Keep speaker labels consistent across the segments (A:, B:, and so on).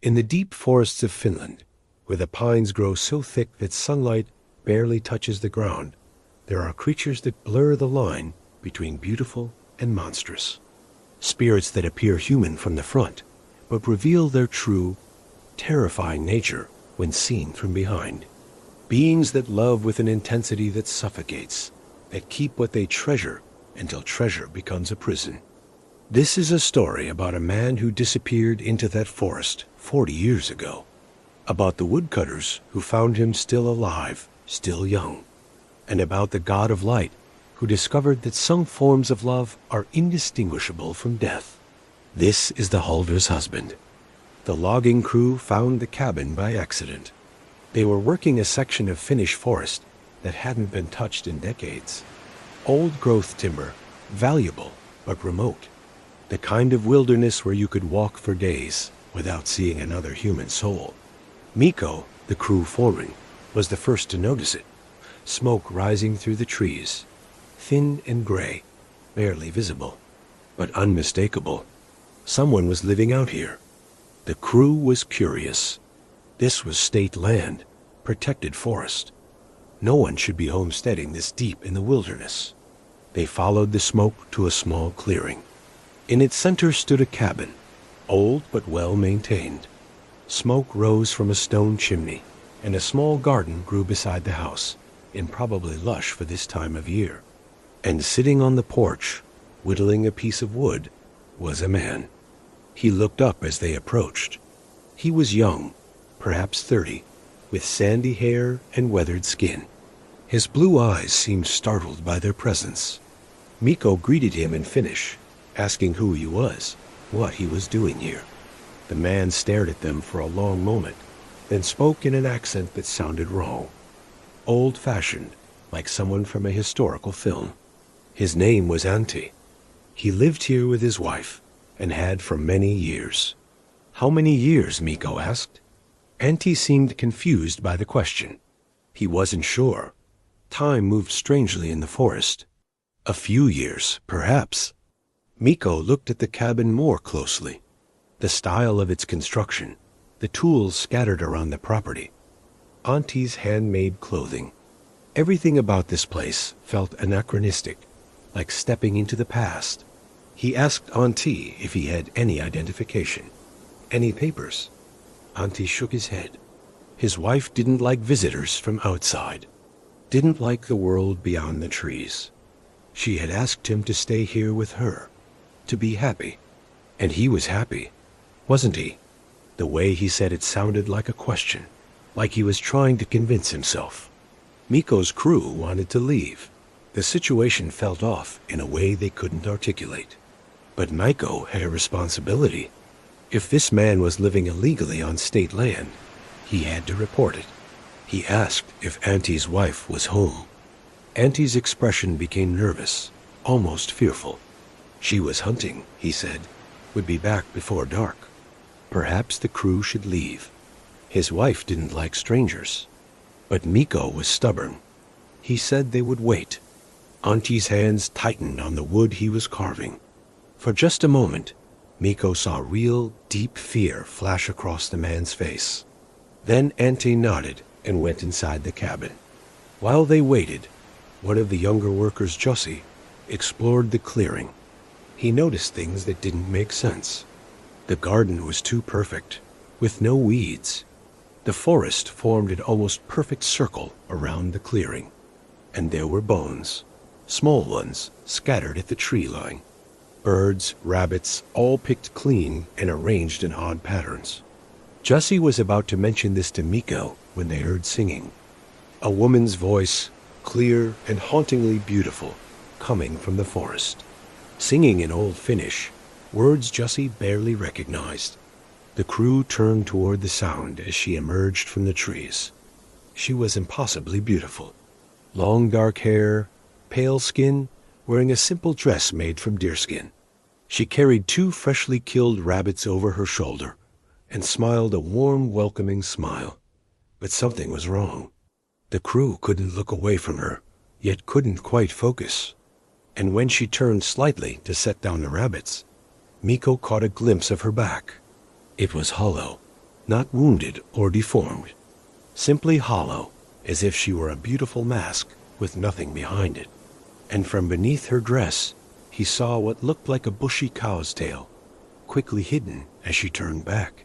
A: In the deep forests of Finland, where the pines grow so thick that sunlight barely touches the ground, there are creatures that blur the line between beautiful and monstrous. Spirits that appear human from the front, but reveal their true, terrifying nature when seen from behind. Beings that love with an intensity that suffocates, that keep what they treasure until treasure becomes a prison. This is a story about a man who disappeared into that forest 40 years ago, about the woodcutters who found him still alive, still young, and about the god of light who discovered that some forms of love are indistinguishable from death. This is the Halder's husband. The logging crew found the cabin by accident. They were working a section of Finnish forest that hadn't been touched in decades. Old growth timber, valuable but remote. The kind of wilderness where you could walk for days without seeing another human soul. Mikko, the crew foreman, was the first to notice it. Smoke rising through the trees, thin and gray, barely visible, but unmistakable. Someone was living out here. The crew was curious. This was state land, protected forest. No one should be homesteading this deep in the wilderness. They followed the smoke to a small clearing. In its center stood a cabin, old but well maintained. Smoke rose from a stone chimney, and a small garden grew beside the house, and probably lush for this time of year. And sitting on the porch, whittling a piece of wood, was a man. He looked up as they approached. He was young, perhaps 30, with sandy hair and weathered skin. His blue eyes seemed startled by their presence. Mikko greeted him in Finnish, asking who he was, what he was doing here. The man stared at them for a long moment, then spoke in an accent that sounded wrong. Old-fashioned, like someone from a historical film. His name was Antti. He lived here with his wife, and had for many years. How many years, Mikko asked. Antti seemed confused by the question. He wasn't sure. Time moved strangely in the forest. A few years, perhaps. Mikko looked at the cabin more closely. The style of its construction, the tools scattered around the property. Antti's handmade clothing. Everything about this place felt anachronistic, like stepping into the past. He asked Antti if he had any identification, any papers. Antti shook his head. His wife didn't like visitors from outside, didn't like the world beyond the trees. She had asked him to stay here with her, to be happy. And he was happy, wasn't he? The way he said it sounded like a question, like he was trying to convince himself. Mikko's crew wanted to leave. The situation felt off in a way they couldn't articulate. But Mikko had a responsibility. If this man was living illegally on state land, he had to report it. He asked if Antti's wife was home. Antti's expression became nervous, almost fearful. She was hunting, he said, would be back before dark. Perhaps the crew should leave. His wife didn't like strangers. But Mikko was stubborn. He said they would wait. Antti's hands tightened on the wood he was carving. For just a moment, Mikko saw real, deep fear flash across the man's face. Then Antti nodded and went inside the cabin. While they waited, one of the younger workers, Jussi, explored the clearing. He noticed things that didn't make sense. The garden was too perfect, with no weeds. The forest formed an almost perfect circle around the clearing. And there were bones, small ones, scattered at the tree line. Birds, rabbits, all picked clean and arranged in odd patterns. Jussi was about to mention this to Mikko when they heard singing. A woman's voice, clear and hauntingly beautiful, coming from the forest. Singing in Old Finnish, words Jussi barely recognized. The crew turned toward the sound as she emerged from the trees. She was impossibly beautiful. Long dark hair, pale skin, wearing a simple dress made from deerskin. She carried 2 freshly killed rabbits over her shoulder and smiled a warm, welcoming smile. But something was wrong. The crew couldn't look away from her, yet couldn't quite focus. And when she turned slightly to set down the rabbits, Mikko caught a glimpse of her back. It was hollow, not wounded or deformed, simply hollow, as if she were a beautiful mask with nothing behind it. And from beneath her dress, he saw what looked like a bushy cow's tail, quickly hidden as she turned back.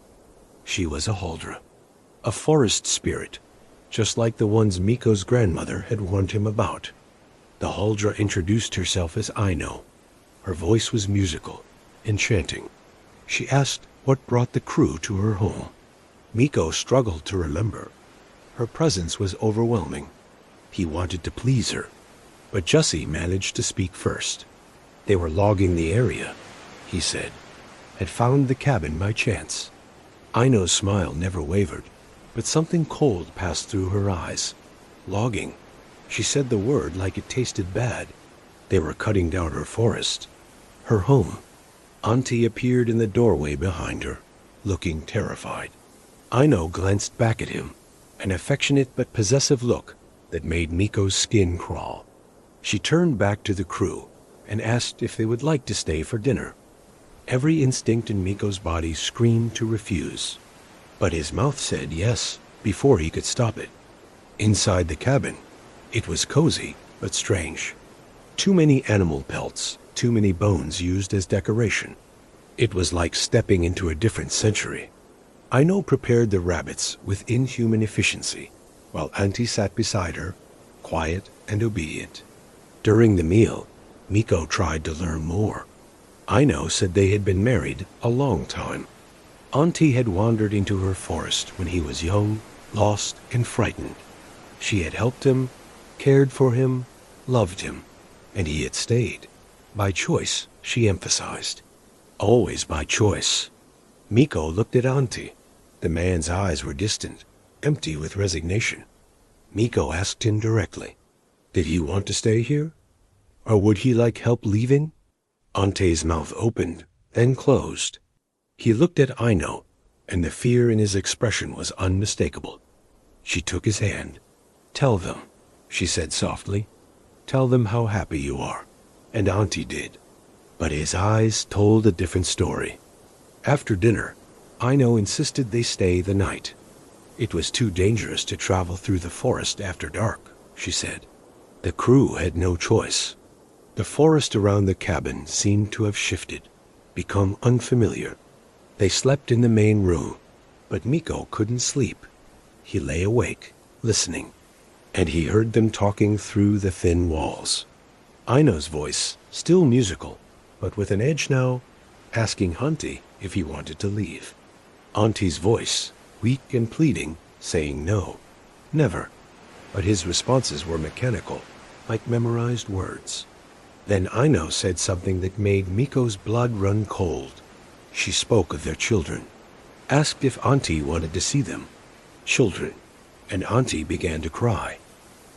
A: She was a Huldra, a forest spirit, just like the ones Miko's grandmother had warned him about. The Huldra introduced herself as Aino. Her voice was musical, enchanting. She asked what brought the crew to her home. Miko struggled to remember. Her presence was overwhelming. He wanted to please her, but Jussie managed to speak first. They were logging the area, he said, had found the cabin by chance. Aino's smile never wavered, but something cold passed through her eyes. Logging. She said the word like it tasted bad. They were cutting down her forest. Her home. Auntie appeared in the doorway behind her, looking terrified. Aino glanced back at him, an affectionate but possessive look that made Miko's skin crawl. She turned back to the crew and asked if they would like to stay for dinner. Every instinct in Miko's body screamed to refuse, but his mouth said yes before he could stop it. Inside the cabin, it was cozy but strange. Too many animal pelts, too many bones used as decoration. It was like stepping into a different century. Aino prepared the rabbits with inhuman efficiency, while Auntie sat beside her, quiet and obedient. During the meal, Miko tried to learn more. Aino said they had been married a long time. Auntie had wandered into her forest when he was young, lost, and frightened. She had helped him, cared for him, loved him, and he had stayed. By choice, she emphasized. Always by choice. Miko looked at Auntie. The man's eyes were distant, empty with resignation. Miko asked him directly, did he want to stay here? Or would he like help leaving? Auntie's mouth opened, then closed. He looked at Aino, and the fear in his expression was unmistakable. She took his hand. Tell them, she said softly. Tell them how happy you are. And Auntie did. But his eyes told a different story. After dinner, Aino insisted they stay the night. It was too dangerous to travel through the forest after dark, she said. The crew had no choice. The forest around the cabin seemed to have shifted, become unfamiliar. They slept in the main room, but Miko couldn't sleep. He lay awake, listening, and he heard them talking through the thin walls. Aino's voice, still musical, but with an edge now, asking Auntie if he wanted to leave. Auntie's voice, weak and pleading, saying no, never. But his responses were mechanical, like memorized words. Then Aino said something that made Miko's blood run cold. She spoke of their children, asked if Auntie wanted to see them. Children, and Auntie began to cry.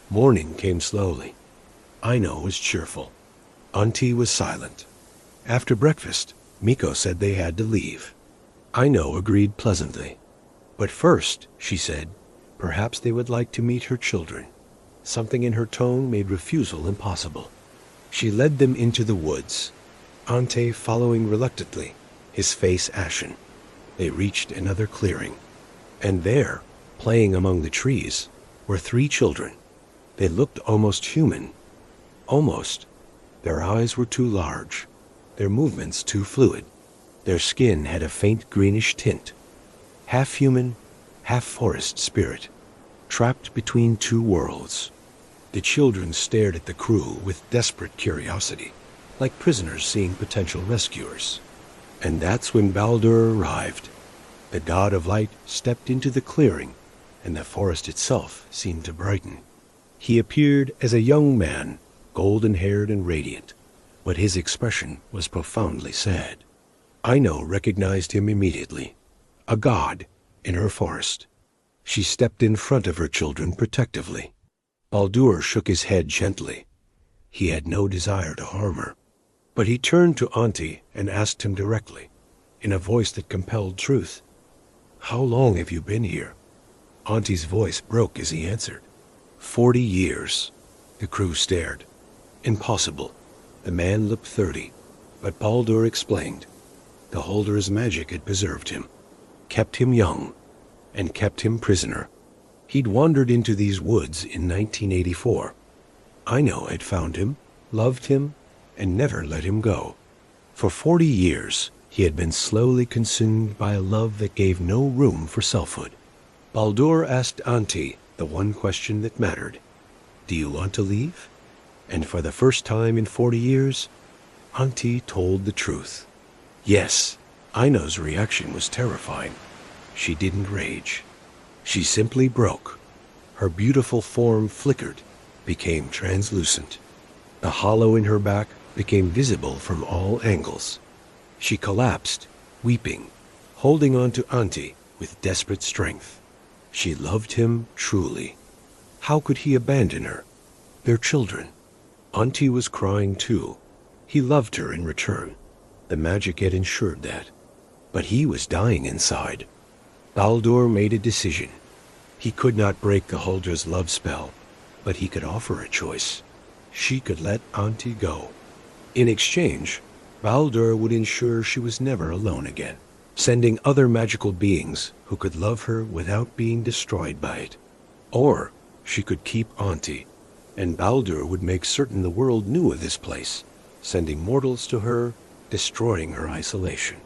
A: Morning came slowly. Aino was cheerful. Auntie was silent. After breakfast, Miko said they had to leave. Aino agreed pleasantly. But first, she said, perhaps they would like to meet her children. Something in her tone made refusal impossible. She led them into the woods, Ante following reluctantly, his face ashen. They reached another clearing, and there, playing among the trees, were 3 children. They looked almost human. Almost. Their eyes were too large, their movements too fluid. Their skin had a faint greenish tint. Half human, half forest spirit, trapped between 2 worlds. The children stared at the crew with desperate curiosity, like prisoners seeing potential rescuers. And that's when Baldur arrived. The god of light stepped into the clearing, and the forest itself seemed to brighten. He appeared as a young man, golden-haired and radiant, but his expression was profoundly sad. Aino recognized him immediately, a god in her forest. She stepped in front of her children protectively. Baldur shook his head gently. He had no desire to harm her. But he turned to Auntie and asked him directly, in a voice that compelled truth, "How long have you been here?" Auntie's voice broke as he answered, 40 years. The crew stared. Impossible. The man looked 30, but Baldur explained. The Holder's magic had preserved him, kept him young, and kept him prisoner. He'd wandered into these woods in 1984. Aino had found him, loved him, and never let him go. For 40 years, he had been slowly consumed by a love that gave no room for selfhood. Baldur asked Antti the one question that mattered. Do you want to leave? And for the first time in 40 years, Antti told the truth. Yes, Aino's reaction was terrifying. She didn't rage. She simply broke. Her beautiful form flickered, became translucent. The hollow in her back became visible from all angles. She collapsed, weeping, holding on to Antti with desperate strength. She loved him truly. How could he abandon her? Their children. Antti was crying too. He loved her in return. The magic had ensured that. But he was dying inside. Baldur made a decision. He could not break the Huldra's love spell, but he could offer a choice. She could let Antti go. In exchange, Baldur would ensure she was never alone again, sending other magical beings who could love her without being destroyed by it. Or she could keep Antti, and Baldur would make certain the world knew of this place, sending mortals to her, destroying her isolation.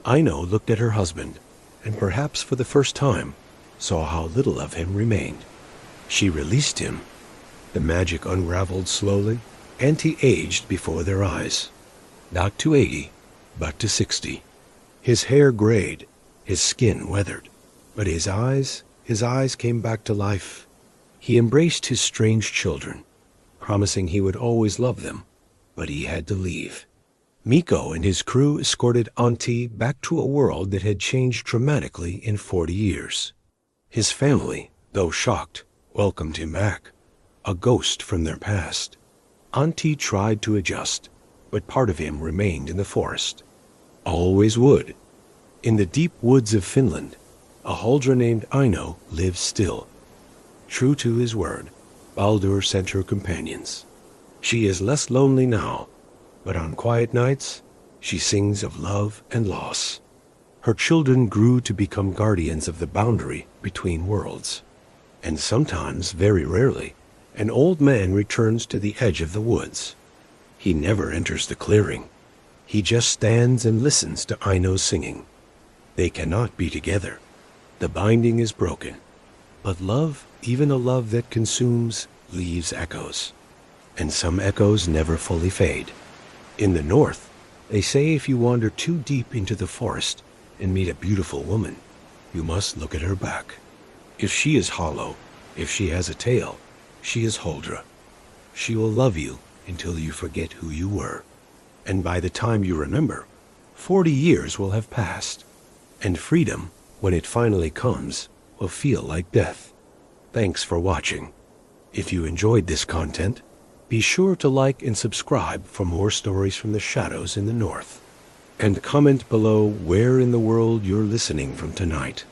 A: Aino looked at her husband, and perhaps for the first time, saw how little of him remained. She released him. The magic unraveled slowly. Antti aged before their eyes. Not to 80, but to 60. His hair grayed, his skin weathered, but his eyes came back to life. He embraced his strange children, promising he would always love them, but he had to leave. Mikko and his crew escorted Antti back to a world that had changed dramatically in 40 years. His family, though shocked, welcomed him back, a ghost from their past. Antti tried to adjust, but part of him remained in the forest. Always would. In the deep woods of Finland, a Huldra named Aino lives still. True to his word, Baldur sent her companions. She is less lonely now, but on quiet nights, she sings of love and loss. Her children grew to become guardians of the boundary between worlds. And sometimes, very rarely, an old man returns to the edge of the woods. He never enters the clearing. He just stands and listens to Aino's singing. They cannot be together. The binding is broken. But love, even a love that consumes, leaves echoes. And some echoes never fully fade. In the north, they say if you wander too deep into the forest and meet a beautiful woman, you must look at her back. If she is hollow, if she has a tail, she is Huldra. She will love you until you forget who you were. And by the time you remember, 40 years will have passed. And freedom, when it finally comes, will feel like death. Thanks for watching. If you enjoyed this content, be sure to like and subscribe for more stories from the shadows in the north. And comment below where in the world you're listening from tonight.